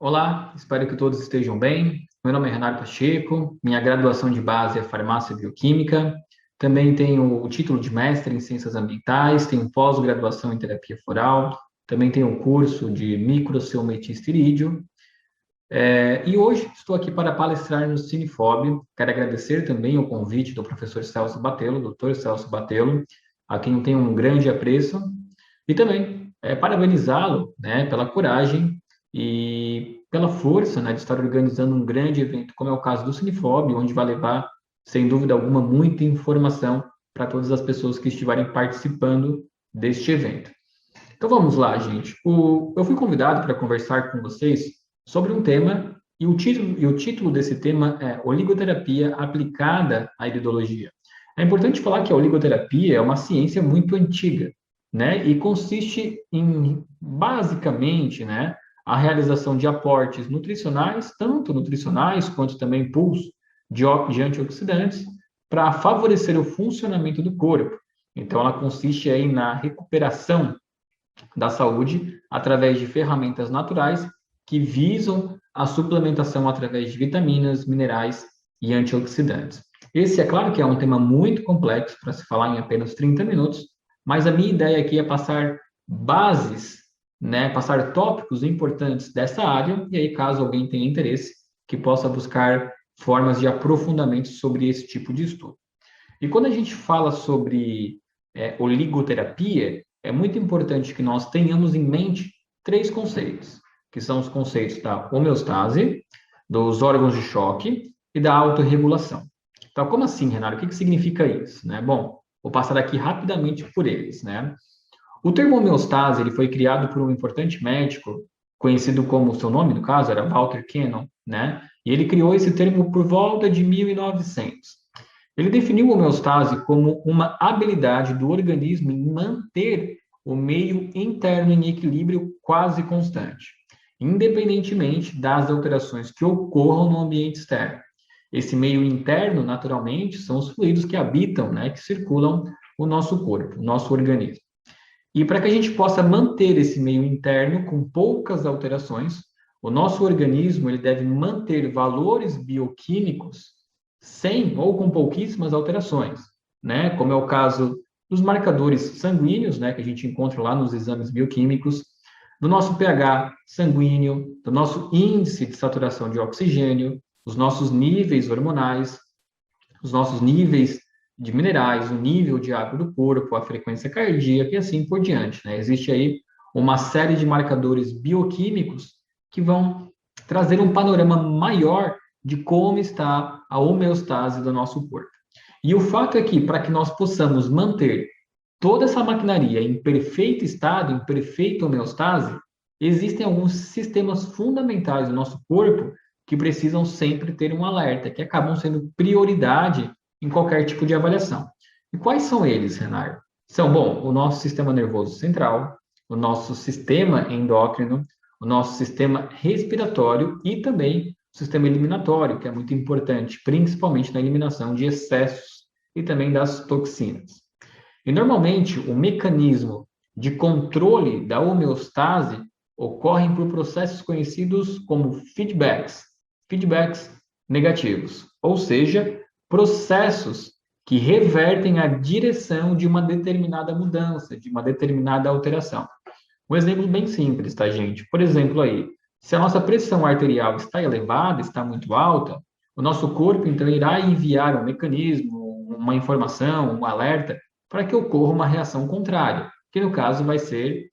Olá, espero que todos estejam bem. Meu nome é Renato Pacheco, minha graduação de base é Farmácia Bioquímica. Também tenho o título de mestre em Ciências Ambientais, tenho pós-graduação em Terapia Floral, também tenho o curso de microceometicilídeo. E hoje estou aqui para palestrar no Cinefob. Quero agradecer também o convite do professor Celso Batelo, doutor Celso Batelo, a quem eu tenho um grande apreço, e também parabenizá-lo, né, pela coragem e pela força, né, de estar organizando um grande evento, como é o caso do Cinefob, onde vai levar, sem dúvida alguma, muita informação para todas as pessoas que estiverem participando deste evento. Então vamos lá, gente. Eu fui convidado para conversar com vocês sobre um tema, e o título desse tema é Oligoterapia aplicada à iridologia. É importante falar que a oligoterapia é uma ciência muito antiga, né? E consiste em, basicamente, né, a realização de aportes nutricionais, tanto nutricionais quanto também pools de antioxidantes, para favorecer o funcionamento do corpo. Então, ela consiste aí na recuperação da saúde através de ferramentas naturais que visam a suplementação através de vitaminas, minerais e antioxidantes. Esse, é claro que é um tema muito complexo para se falar em apenas 30 minutos, mas a minha ideia aqui é passar bases, né, passar tópicos importantes dessa área, e aí, caso alguém tenha interesse, que possa buscar formas de aprofundamento sobre esse tipo de estudo. E quando a gente fala sobre oligoterapia, é muito importante que nós tenhamos em mente três conceitos, que são os conceitos da homeostase, dos órgãos de choque e da autorregulação. Então, como assim, Renato? O que significa isso? Né? Bom, vou passar aqui rapidamente por eles. Né? O termo homeostase ele foi criado por um importante médico, conhecido como, seu nome no caso era Walter Cannon, né? E ele criou esse termo por volta de 1900. Ele definiu a homeostase como uma habilidade do organismo em manter o meio interno em equilíbrio quase constante, independentemente das alterações que ocorram no ambiente externo. Esse meio interno, naturalmente, são os fluidos que habitam, né, que circulam o nosso corpo, o nosso organismo. E para que a gente possa manter esse meio interno com poucas alterações, o nosso organismo ele deve manter valores bioquímicos sem ou com pouquíssimas alterações, né? Como é o caso dos marcadores sanguíneos, né, que a gente encontra lá nos exames bioquímicos, do nosso pH sanguíneo, do nosso índice de saturação de oxigênio, os nossos níveis hormonais, os nossos níveis de minerais, o nível de água do corpo, a frequência cardíaca e assim por diante, né? Existe aí uma série de marcadores bioquímicos que vão trazer um panorama maior de como está a homeostase do nosso corpo. E o fato é que, para que nós possamos manter toda essa maquinaria em perfeito estado, em perfeita homeostase, existem alguns sistemas fundamentais do nosso corpo que precisam sempre ter um alerta, que acabam sendo prioridade em qualquer tipo de avaliação. E quais são eles, Renato? São, bom, o nosso sistema nervoso central, o nosso sistema endócrino, o nosso sistema respiratório e também o sistema eliminatório, que é muito importante, principalmente na eliminação de excessos e também das toxinas. E normalmente o mecanismo de controle da homeostase ocorre por processos conhecidos como feedbacks negativos, ou seja, processos que revertem a direção de uma determinada mudança, de uma determinada alteração. Um exemplo bem simples, tá, gente? Por exemplo, aí, se a nossa pressão arterial está elevada, está muito alta, o nosso corpo, então, irá enviar um mecanismo, uma informação, um alerta, para que ocorra uma reação contrária, que no caso vai ser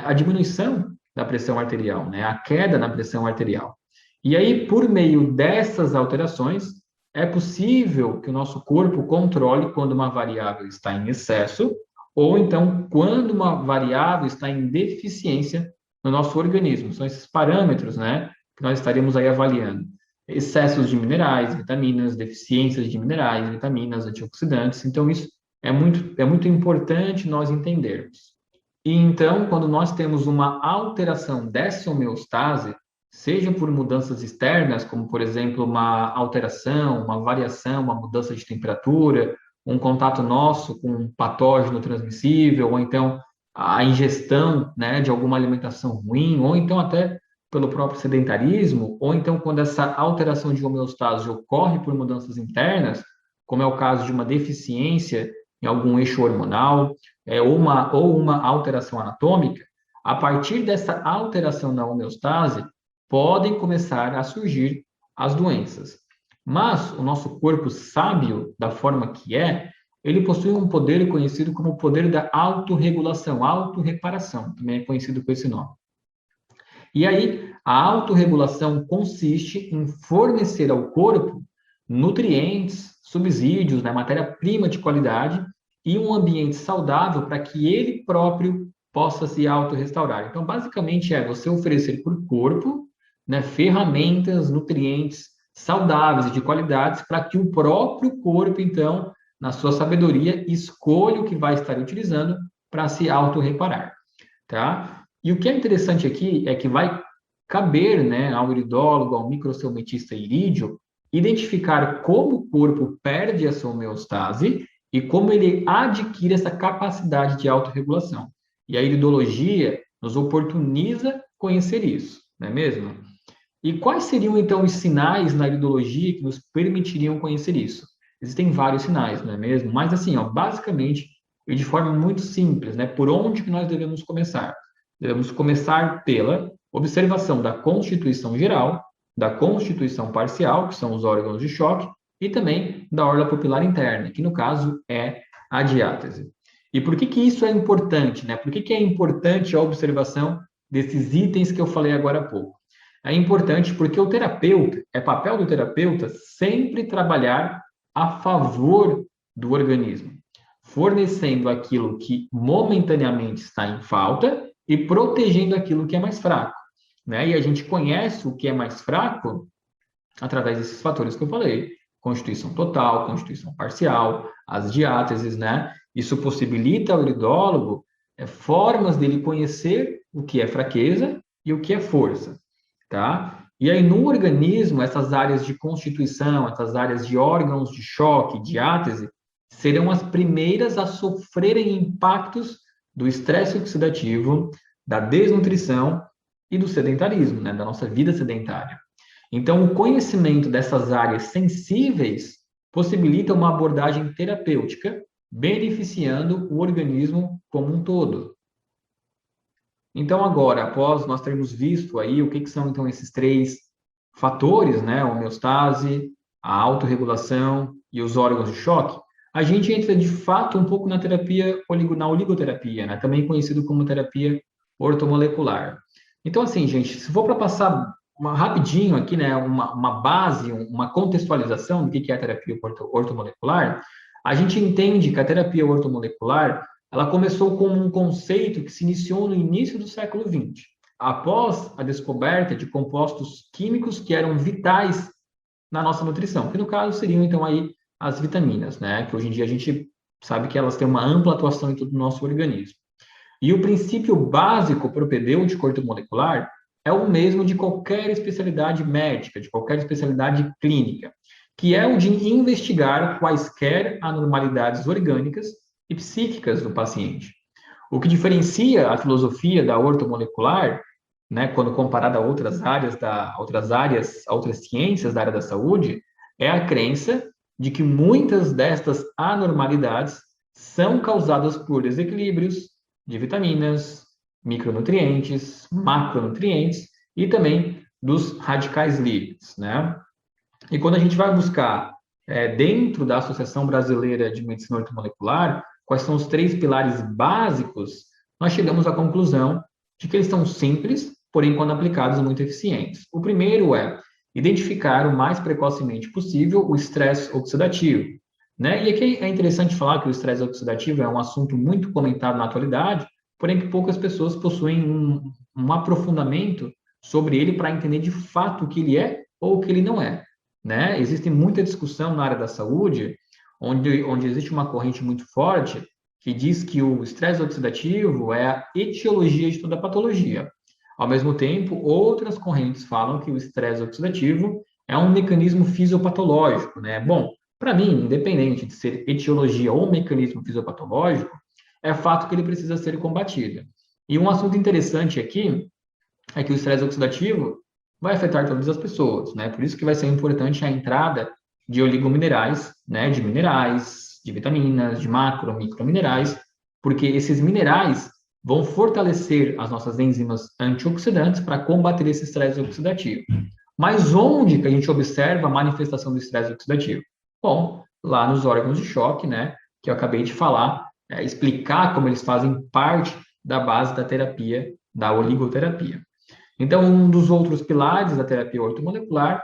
a diminuição da pressão arterial, né? A queda na pressão arterial. E aí, por meio dessas alterações, é possível que o nosso corpo controle quando uma variável está em excesso ou então quando uma variável está em deficiência no nosso organismo. São esses parâmetros, né, que nós estaríamos aí avaliando. Excessos de minerais, vitaminas, deficiências de minerais, vitaminas, antioxidantes. Então, isso é muito importante nós entendermos. E então, quando nós temos uma alteração dessa homeostase, seja por mudanças externas, como por exemplo uma alteração, uma variação, uma mudança de temperatura, um contato nosso com um patógeno transmissível, ou então a ingestão, né, de alguma alimentação ruim, ou então até pelo próprio sedentarismo, ou então quando essa alteração de homeostase ocorre por mudanças internas, como é o caso de uma deficiência em algum eixo hormonal, ou uma alteração anatômica, a partir dessa alteração na homeostase, podem começar a surgir as doenças. Mas o nosso corpo sábio, da forma que ele possui um poder conhecido como o poder da autorregulação, autorreparação, também é conhecido por esse nome. E aí, a autorregulação consiste em fornecer ao corpo nutrientes, subsídios, né, matéria-prima de qualidade e um ambiente saudável para que ele próprio possa se autorrestaurar. Então, basicamente, é você oferecer para o corpo, né, ferramentas, nutrientes saudáveis e de qualidades para que o próprio corpo, então, na sua sabedoria, escolha o que vai estar utilizando para se autorreparar, tá? E o que é interessante aqui é que vai caber, né, ao iridólogo, ao microcelmetista irídio, identificar como o corpo perde essa homeostase e como ele adquire essa capacidade de autorregulação. E a iridologia nos oportuniza conhecer isso, não é mesmo? E quais seriam, então, os sinais na iridologia que nos permitiriam conhecer isso? Existem vários sinais, não é mesmo? Mas, assim, ó, basicamente, e de forma muito simples, né? Por onde que nós devemos começar? Devemos começar pela observação da constituição geral, da constituição parcial, que são os órgãos de choque, e também da orla pupilar interna, que no caso é a diátese. E por que que isso é importante, né? Por que que é importante a observação desses itens que eu falei agora há pouco? É importante porque o terapeuta, é papel do terapeuta sempre trabalhar a favor do organismo, fornecendo aquilo que momentaneamente está em falta e protegendo aquilo que é mais fraco, né? E a gente conhece o que é mais fraco através desses fatores que eu falei: constituição total, constituição parcial, as diáteses, né? Isso possibilita ao iridólogo formas dele conhecer o que é fraqueza e o que é força, tá? E aí, no organismo, essas áreas de constituição, essas áreas de órgãos de choque, diátese, serão as primeiras a sofrerem impactos do estresse oxidativo, da desnutrição e do sedentarismo, né, da nossa vida sedentária. Então, o conhecimento dessas áreas sensíveis possibilita uma abordagem terapêutica, beneficiando o organismo como um todo. Então, agora, após nós termos visto aí o que são, então, esses três fatores, né, a homeostase, a autorregulação e os órgãos de choque, a gente entra, de fato, um pouco na terapia, na oligoterapia, né, também conhecido como terapia ortomolecular. Então, assim, gente, se for para passar rapidinho aqui, né, uma base, uma contextualização do que é a terapia ortomolecular, a gente entende que a terapia ortomolecular ela começou como um conceito que se iniciou no início do século XX, após a descoberta de compostos químicos que eram vitais na nossa nutrição, que no caso seriam, então, aí as vitaminas, né? Que hoje em dia a gente sabe que elas têm uma ampla atuação em todo o nosso organismo. E o princípio básico propedêutico ortomolecular é o mesmo de qualquer especialidade médica, de qualquer especialidade clínica, que é o de investigar quaisquer anormalidades orgânicas e psíquicas do paciente. O que diferencia a filosofia da ortomolecular, né, quando comparada a outras outras ciências da área da saúde, é a crença de que muitas destas anormalidades são causadas por desequilíbrios de vitaminas, micronutrientes, macronutrientes e também dos radicais livres, né? E quando a gente vai buscar dentro da Associação Brasileira de Medicina Ortomolecular quais são os três pilares básicos, nós chegamos à conclusão de que eles são simples, porém, quando aplicados, muito eficientes. O primeiro é identificar o mais precocemente possível o estresse oxidativo, né? E aqui é interessante falar que o estresse oxidativo é um assunto muito comentado na atualidade, porém que poucas pessoas possuem um aprofundamento sobre ele para entender de fato o que ele é ou o que ele não é, né? Existe muita discussão na área da saúde, onde existe uma corrente muito forte que diz que o estresse oxidativo é a etiologia de toda a patologia. Ao mesmo tempo, outras correntes falam que o estresse oxidativo é um mecanismo fisiopatológico, né? Bom, para mim, independente de ser etiologia ou mecanismo fisiopatológico, é fato que ele precisa ser combatido. E um assunto interessante aqui é que o estresse oxidativo vai afetar todas as pessoas, né? Por isso que vai ser importante a entrada de oligominerais, né? De minerais, de vitaminas, de macro, microminerais, porque esses minerais vão fortalecer as nossas enzimas antioxidantes para combater esse estresse oxidativo. Mas onde que a gente observa a manifestação do estresse oxidativo? Bom, lá nos órgãos de choque, né? Que eu acabei de falar, explicar como eles fazem parte da base da terapia, da oligoterapia. Então, um dos outros pilares da terapia ortomolecular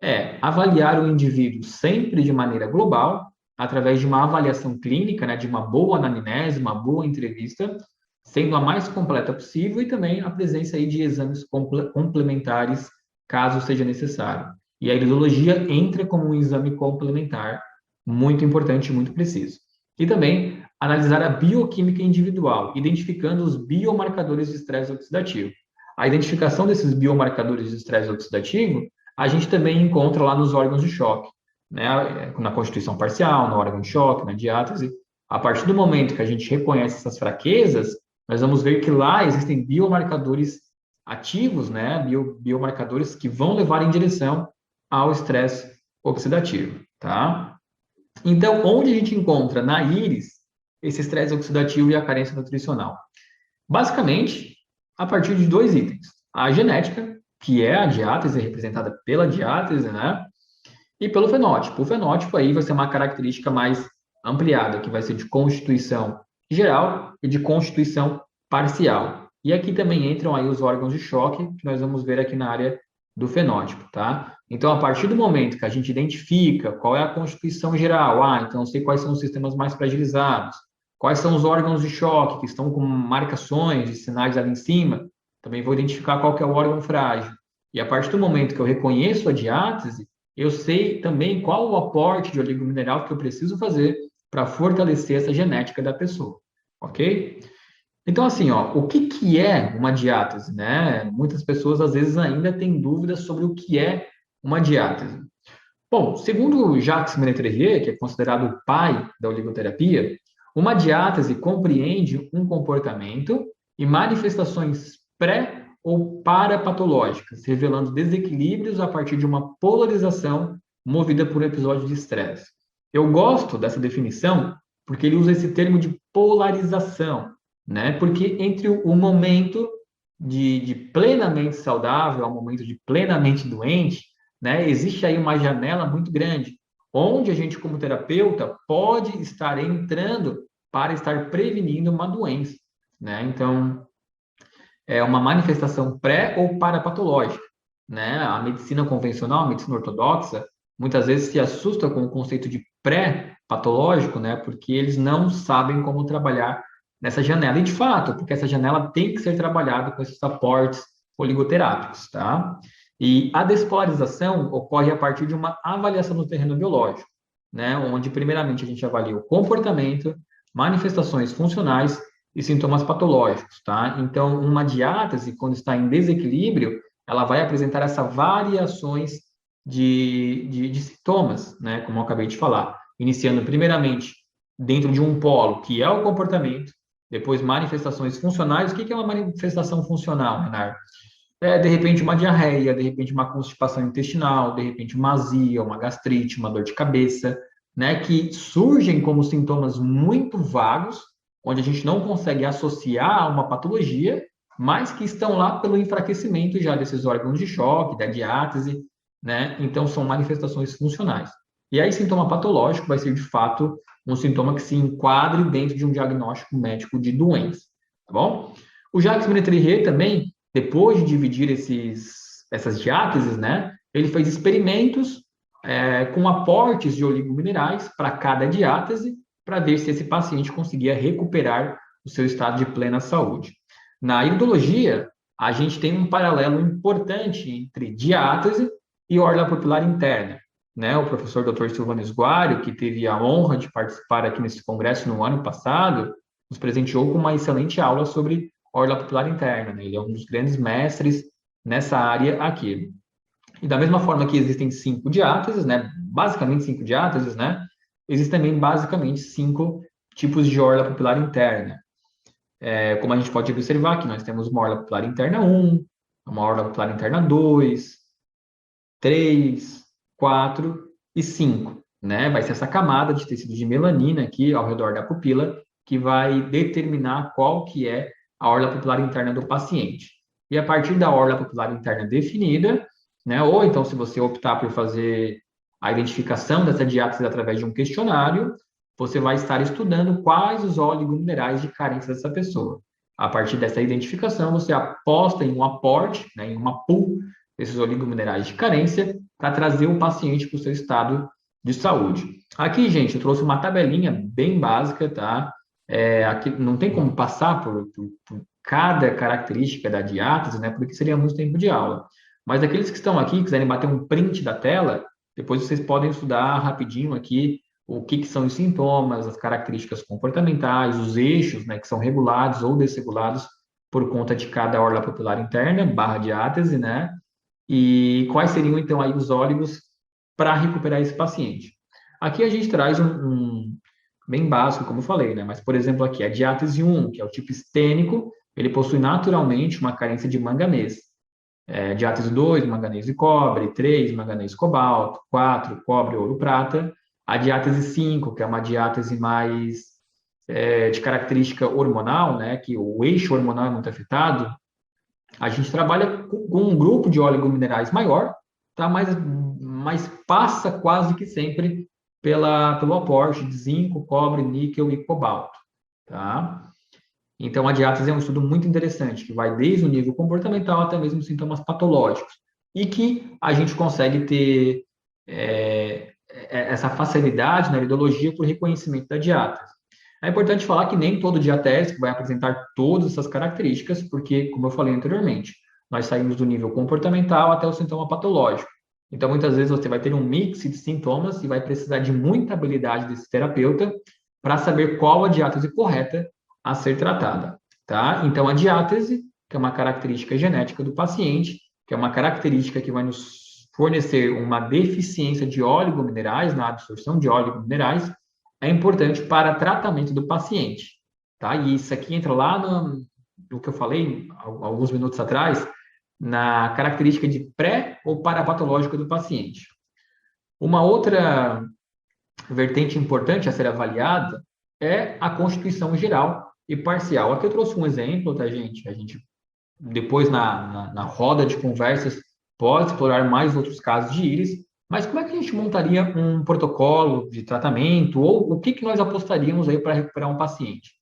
é avaliar o indivíduo sempre de maneira global, através de uma avaliação clínica, né, de uma boa anamnese, uma boa entrevista, sendo a mais completa possível e também a presença aí de exames complementares, caso seja necessário. E a iridologia entra como um exame complementar, muito importante e muito preciso. E também analisar a bioquímica individual, identificando os biomarcadores de estresse oxidativo. A identificação desses biomarcadores de estresse oxidativo a gente também encontra lá nos órgãos de choque, né? Na constituição parcial, no órgão de choque, na diátese. A partir do momento que a gente reconhece essas fraquezas, nós vamos ver que lá existem biomarcadores ativos, né? Biomarcadores que vão levar em direção ao estresse oxidativo, tá? Então, onde a gente encontra na íris esse estresse oxidativo e a carência nutricional? Basicamente, a partir de dois itens. A genética, que é a diátese, representada pela diátese, né? E pelo fenótipo. O fenótipo aí vai ser uma característica mais ampliada, que vai ser de constituição geral e de constituição parcial. E aqui também entram aí os órgãos de choque, que nós vamos ver aqui na área do fenótipo, tá? Então, a partir do momento que a gente identifica qual é a constituição geral, então eu sei quais são os sistemas mais fragilizados, quais são os órgãos de choque que estão com marcações e sinais ali em cima, também vou identificar qual que é o órgão frágil. E a partir do momento que eu reconheço a diátese, eu sei também qual o aporte de oligomineral que eu preciso fazer para fortalecer essa genética da pessoa, ok? Então, assim, o que é uma diátese, né? Muitas pessoas, às vezes, ainda têm dúvidas sobre o que é uma diátese. Bom, segundo Jacques Ménetrier, que é considerado o pai da oligoterapia, uma diátese compreende um comportamento e manifestações pré ou parapatológicas, revelando desequilíbrios a partir de uma polarização movida por um episódio de estresse. Eu gosto dessa definição porque ele usa esse termo de polarização, né? Porque entre o momento de plenamente saudável ao momento de plenamente doente, né, existe aí uma janela muito grande, onde a gente, como terapeuta, pode estar entrando para estar prevenindo uma doença, né? Então, é uma manifestação pré ou parapatológica, né? A medicina convencional, a medicina ortodoxa, muitas vezes se assusta com o conceito de pré-patológico, né? Porque eles não sabem como trabalhar nessa janela. E, de fato, porque essa janela tem que ser trabalhada com esses aportes oligoterápicos, tá? E a despolarização ocorre a partir de uma avaliação no terreno biológico, né? Onde, primeiramente, a gente avalia o comportamento, manifestações funcionais e sintomas patológicos, tá? Então, uma diátese, quando está em desequilíbrio, ela vai apresentar essas variações de sintomas, né? Como eu acabei de falar. Iniciando, primeiramente, dentro de um polo, que é o comportamento, depois manifestações funcionais. O que é uma manifestação funcional, Renato? De repente, uma diarreia, de repente, uma constipação intestinal, de repente, uma azia, uma gastrite, uma dor de cabeça, né? Que surgem como sintomas muito vagos, onde a gente não consegue associar a uma patologia, mas que estão lá pelo enfraquecimento já desses órgãos de choque, da diátese, né? Então, são manifestações funcionais. E aí, sintoma patológico vai ser, de fato, um sintoma que se enquadre dentro de um diagnóstico médico de doença, tá bom? O Jacques Ménetrier também, depois de dividir essas diáteses, né? Ele fez experimentos com aportes de oligominerais para cada diátese, para ver se esse paciente conseguia recuperar o seu estado de plena saúde. Na iridologia, a gente tem um paralelo importante entre diátese e orla pupilar interna, né? O professor Dr. Silvano Esguário, que teve a honra de participar aqui nesse congresso no ano passado, nos presenteou com uma excelente aula sobre orla pupilar interna, né? Ele é um dos grandes mestres nessa área aqui. E da mesma forma que existem 5 diáteses, né? Basicamente 5 diáteses, né? Existem também basicamente 5 tipos de orla pupilar interna. Como a gente pode observar aqui, nós temos uma orla pupilar interna 1, uma aorta pupilar interna 2, 3, 4 e 5, né? Vai ser essa camada de tecido de melanina aqui ao redor da pupila que vai determinar qual que é a orla pupilar interna do paciente. E a partir da orla pupilar interna definida, né? Ou então se você optar por fazer a identificação dessa diátese através de um questionário, você vai estar estudando quais os oligominerais de carência dessa pessoa. A partir dessa identificação, você aposta em um aporte, né, em uma pool desses oligominerais de carência para trazer o paciente para o seu estado de saúde. Aqui, gente, eu trouxe uma tabelinha bem básica, tá? Aqui não tem como passar por cada característica da diátese, né? Porque seria muito tempo de aula. Mas aqueles que estão aqui, quiserem bater um print da tela, depois vocês podem estudar rapidinho aqui o que são os sintomas, as características comportamentais, os eixos, né, que são regulados ou desregulados por conta de cada orla pupilar interna, barra diátese, né? E quais seriam, então, aí os óligos para recuperar esse paciente. Aqui a gente traz um bem básico, como eu falei, né? Mas, por exemplo, aqui a diátese 1, que é o tipo estênico, ele possui naturalmente uma carência de manganês. Diátese 2, manganês e cobre, 3, manganês e cobalto, 4, cobre, ouro, prata. A diátese 5, que é uma diátese mais de característica hormonal, né? Que o eixo hormonal é muito afetado, a gente trabalha com um grupo de oligominerais maior, tá? Mas passa quase que sempre pelo aporte de zinco, cobre, níquel e cobalto. Tá? Então, a diátese é um estudo muito interessante, que vai desde o nível comportamental até mesmo sintomas patológicos, e que a gente consegue ter essa facilidade na iridologia por reconhecimento da diátese. É importante falar que nem todo diatésico vai apresentar todas essas características, porque, como eu falei anteriormente, nós saímos do nível comportamental até o sintoma patológico. Então, muitas vezes você vai ter um mix de sintomas e vai precisar de muita habilidade desse terapeuta para saber qual a diátese correta a ser tratada, tá? Então, a diátese, que é uma característica genética do paciente, que é uma característica que vai nos fornecer uma deficiência de oligominerais, na absorção de oligominerais, é importante para tratamento do paciente, tá? E isso aqui entra lá no que eu falei alguns minutos atrás, na característica de pré ou parapatológica do paciente. Uma outra vertente importante a ser avaliada é a constituição geral e parcial. Aqui eu trouxe um exemplo, tá, gente? A gente, depois, na roda de conversas, pode explorar mais outros casos de íris, mas como é que a gente montaria um protocolo de tratamento ou o que nós apostaríamos aí para recuperar um paciente?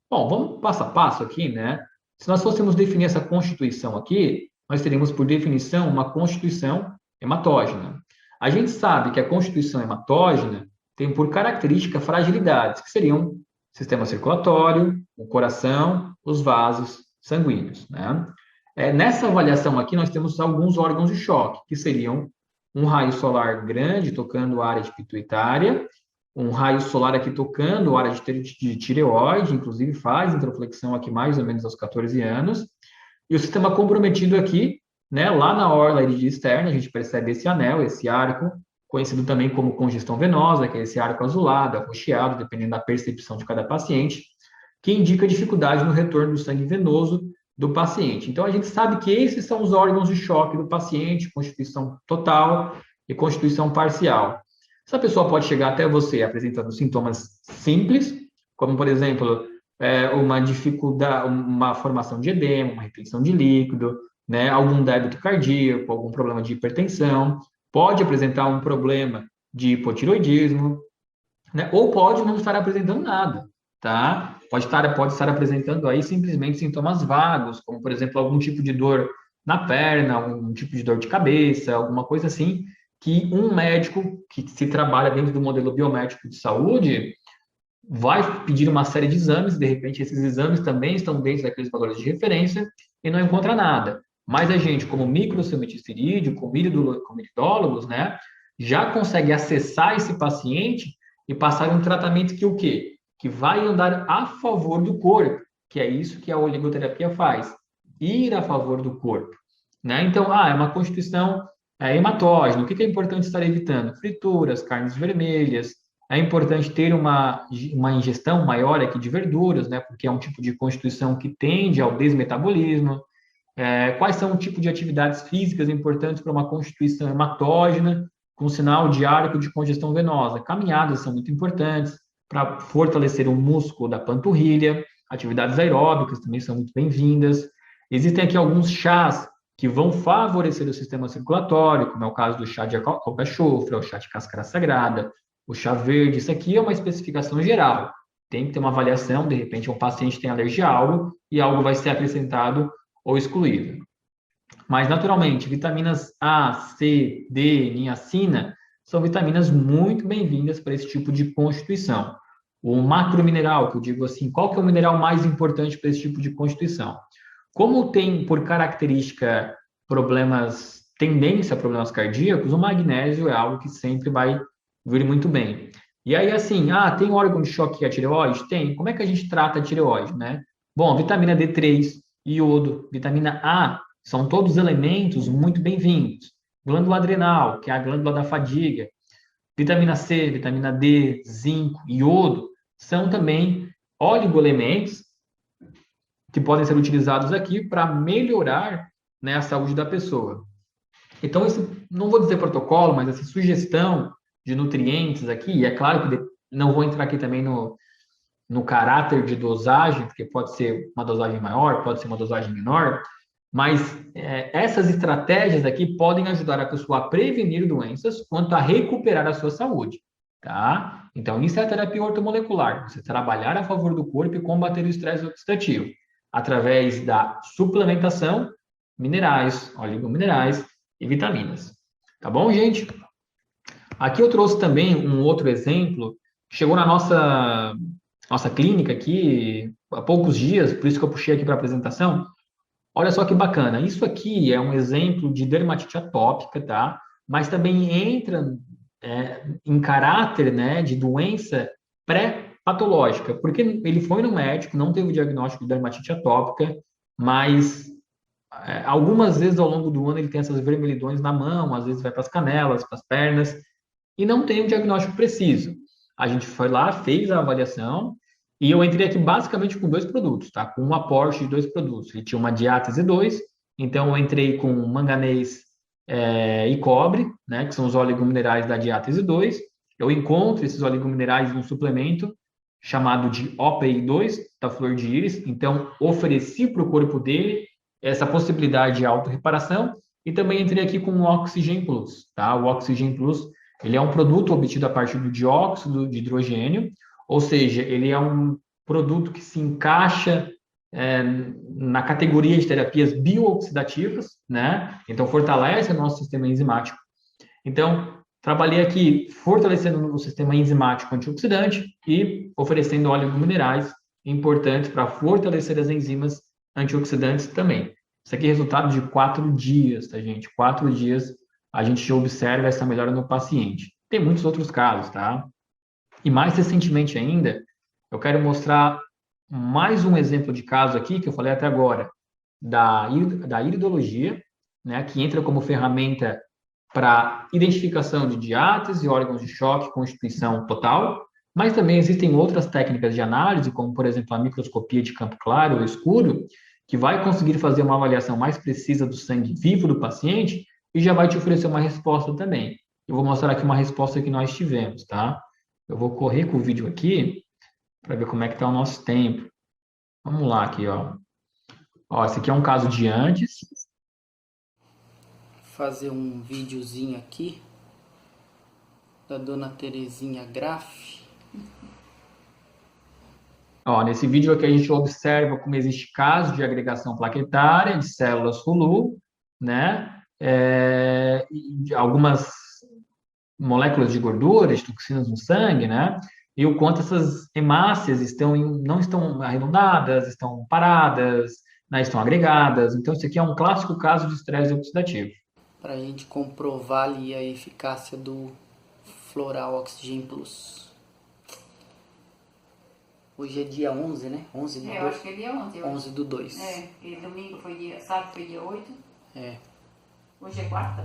Bom, vamos passo a passo aqui, né? Se nós fôssemos definir essa constituição aqui, nós teríamos, por definição, uma constituição hematógena. A gente sabe que a constituição hematógena tem por característica fragilidades, que seriam o sistema circulatório, o coração, os vasos sanguíneos, né? Nessa avaliação aqui, nós temos alguns órgãos de choque, que seriam um raio solar grande tocando a área de pituitária, um raio solar aqui tocando a área de tireoide, inclusive faz introflexão aqui mais ou menos aos 14 anos, e o sistema comprometido aqui, né, lá na orla irídea externa, a gente percebe esse anel, esse arco, conhecido também como congestão venosa, que é esse arco azulado, arroxeado, dependendo da percepção de cada paciente, que indica dificuldade no retorno do sangue venoso do paciente. Então, a gente sabe que esses são os órgãos de choque do paciente, constituição total e constituição parcial. Essa pessoa pode chegar até você apresentando sintomas simples, como, por exemplo, uma dificuldade, uma formação de edema, uma retenção de líquido, né, algum débito cardíaco, algum problema de hipertensão, pode apresentar um problema de hipotiroidismo, né, ou pode não estar apresentando nada, tá? Pode estar apresentando aí simplesmente sintomas vagos, como, por exemplo, algum tipo de dor na perna, algum tipo de dor de cabeça, alguma coisa assim, que um médico que se trabalha dentro do modelo biomédico de saúde vai pedir uma série de exames, de repente esses exames também estão dentro daqueles valores de referência e não encontra nada. Mas a gente, como microcilmeticerídeo, como iridólogos, né, já consegue acessar esse paciente e passar um tratamento que o quê? Que vai andar a favor do corpo, que é isso que a oligoterapia faz, ir a favor do corpo, né? Então, é uma constituição hematógena. O que é importante estar evitando? Frituras, carnes vermelhas. É importante ter uma ingestão maior aqui de verduras, né? Porque é um tipo de constituição que tende ao desmetabolismo. Quais são o tipo de atividades físicas importantes para uma constituição hematógena com sinal de arco de congestão venosa? Caminhadas são muito importantes para fortalecer o músculo da panturrilha, atividades aeróbicas também são muito bem-vindas. Existem aqui alguns chás que vão favorecer o sistema circulatório, como é o caso do chá de alcachofra, o chá de cáscara sagrada, o chá verde. Isso aqui é uma especificação geral. Tem que ter uma avaliação, de repente um paciente tem alergia a algo e algo vai ser acrescentado ou excluído. Mas, naturalmente, vitaminas A, C, D, niacina são vitaminas muito bem-vindas para esse tipo de constituição. O macromineral, que eu digo assim, qual que é o mineral mais importante para esse tipo de constituição? Como tem por característica tendência a problemas cardíacos, o magnésio é algo que sempre vai vir muito bem. E aí, assim, tem órgão de choque que é a tireoide? Tem. Como é que a gente trata a tireoide, né? Bom, vitamina D3, iodo, vitamina A, são todos elementos muito bem-vindos. Glândula adrenal, que é a glândula da fadiga, vitamina C, vitamina D, zinco, iodo, são também oligoelementos que podem ser utilizados aqui para melhorar, né, a saúde da pessoa. Então, isso, não vou dizer protocolo, mas essa sugestão de nutrientes aqui, e é claro que não vou entrar aqui também no caráter de dosagem, porque pode ser uma dosagem maior, pode ser uma dosagem menor, mas essas estratégias aqui podem ajudar a pessoa a prevenir doenças quanto a recuperar a sua saúde, tá? Então, isso é a terapia ortomolecular, você trabalhar a favor do corpo e combater o estresse oxidativo, através da suplementação, minerais, oligominerais e vitaminas. Tá bom, gente? Aqui eu trouxe também um outro exemplo, que chegou na nossa clínica aqui há poucos dias, por isso que eu puxei aqui para a apresentação. Olha só que bacana. Isso aqui é um exemplo de dermatite atópica, tá? Mas também entra em caráter, né, de doença pré-patológica, porque ele foi no médico, não teve o diagnóstico de dermatite atópica, mas algumas vezes ao longo do ano ele tem essas vermelhidões na mão, às vezes vai para as canelas, para as pernas, e não tem um diagnóstico preciso. A gente foi lá, fez a avaliação, e eu entrei aqui basicamente com 2 produtos, tá? Com um aporte de 2 produtos. Ele tinha uma diátese 2, então eu entrei com manganês e cobre, né? Que são os oligominerais da diátese 2. Eu encontro esses oligominerais num suplemento chamado de OPI2, da flor de íris. Então, ofereci para o corpo dele essa possibilidade de autorreparação. E também entrei aqui com o Oxygen Plus, tá? O Oxygen Plus, ele é um produto obtido a partir do dióxido de hidrogênio, ou seja, ele é um produto que se encaixa na categoria de terapias biooxidativas, né? Então, fortalece o nosso sistema enzimático. Então, trabalhei aqui fortalecendo o sistema enzimático antioxidante e oferecendo oligominerais importantes para fortalecer as enzimas antioxidantes também. Isso aqui é resultado de 4 dias, tá, gente? 4 dias a gente já observa essa melhora no paciente. Tem muitos outros casos, tá? E mais recentemente ainda, eu quero mostrar mais um exemplo de caso aqui, que eu falei até agora, da iridologia, né, que entra como ferramenta para identificação de diátese, órgãos de choque, constituição total, mas também existem outras técnicas de análise, como, por exemplo, a microscopia de campo claro ou escuro, que vai conseguir fazer uma avaliação mais precisa do sangue vivo do paciente e já vai te oferecer uma resposta também. Eu vou mostrar aqui uma resposta que nós tivemos, tá? Eu vou correr com o vídeo aqui para ver como é que está o nosso tempo. Vamos lá aqui, ó. Ó, esse aqui é um caso de antes. Fazer um videozinho aqui da dona Terezinha Graff. Ó, nesse vídeo aqui a gente observa como existe casos de agregação plaquetária de células FULU, né? De algumas moléculas de gordura, de toxinas no sangue, né? E o quanto essas hemácias não estão arredondadas, estão paradas, né? Estão agregadas. Então, isso aqui é um clássico caso de estresse oxidativo. Para a gente comprovar ali a eficácia do Floral Oxygen Plus. Hoje é dia 11, né? 11 do 2. Eu acho que é dia 11. 11 do 2. E domingo foi dia... Sábado foi dia 8. Hoje é quarta,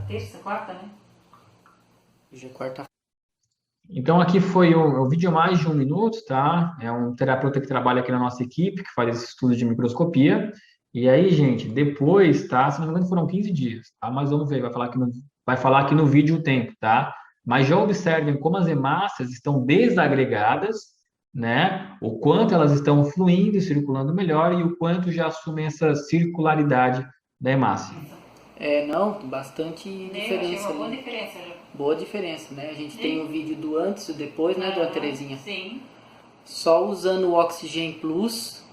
né? Hoje é quarta. Então, aqui foi o vídeo mais de 1 minuto, tá? É um terapeuta que trabalha aqui na nossa equipe, que faz esse estudo de microscopia. E aí, gente, depois, tá? Se não me engano, foram 15 dias, tá? Mas vamos ver, vai falar aqui no vídeo o tempo, tá? Mas já observem como as hemácias estão desagregadas, né? O quanto elas estão fluindo e circulando melhor e o quanto já assumem essa circularidade da hemácia. Não, bastante diferença Achei uma boa ali. diferença já. Boa diferença, né? A gente tem o vídeo do antes e depois, né, dona Terezinha? Sim. Só usando o Oxygen Plus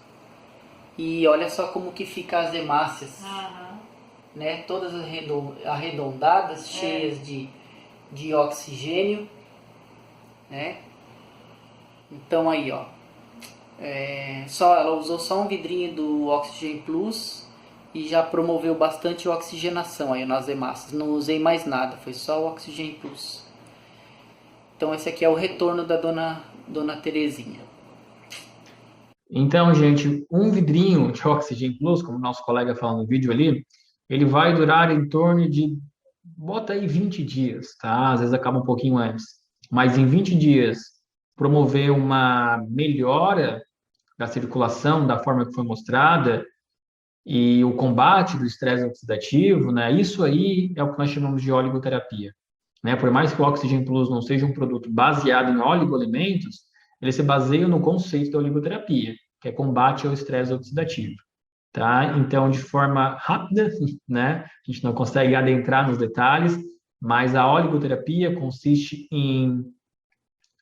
e olha só como que fica as hemácias, né? Todas arredondadas, cheias de oxigênio, né? Então aí, ó, ela usou só um vidrinho do Oxygen Plus e já promoveu bastante oxigenação aí nas hemácias. Não usei mais nada, foi só o Oxygen Plus. Então esse aqui é o retorno da dona Terezinha. Então, gente, um vidrinho de Oxygen Plus, como o nosso colega falou no vídeo ali, ele vai durar em torno de, bota aí 20 dias, tá? Às vezes acaba um pouquinho antes. Mas em 20 dias, promover uma melhora da circulação, da forma que foi mostrada, e o combate do estresse oxidativo, né? Isso aí é o que nós chamamos de oligoterapia, né? Por mais que o Oxygen Plus não seja um produto baseado em oligoelementos, ele se baseia no conceito da oligoterapia, que é combate ao estresse oxidativo, tá? Então, de forma rápida, né? A gente não consegue adentrar nos detalhes, mas a oligoterapia consiste em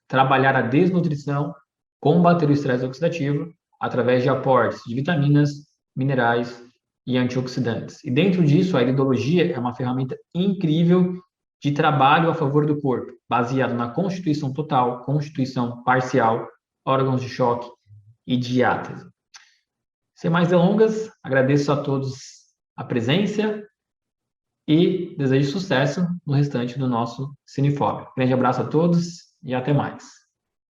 trabalhar a desnutrição, combater o estresse oxidativo através de aportes de vitaminas, minerais e antioxidantes. E dentro disso, a iridologia é uma ferramenta incrível de trabalho a favor do corpo, baseado na constituição total, constituição parcial, órgãos de choque e diátese. Sem mais delongas, agradeço a todos a presença e desejo sucesso no restante do nosso Cinefob. Grande abraço a todos e até mais.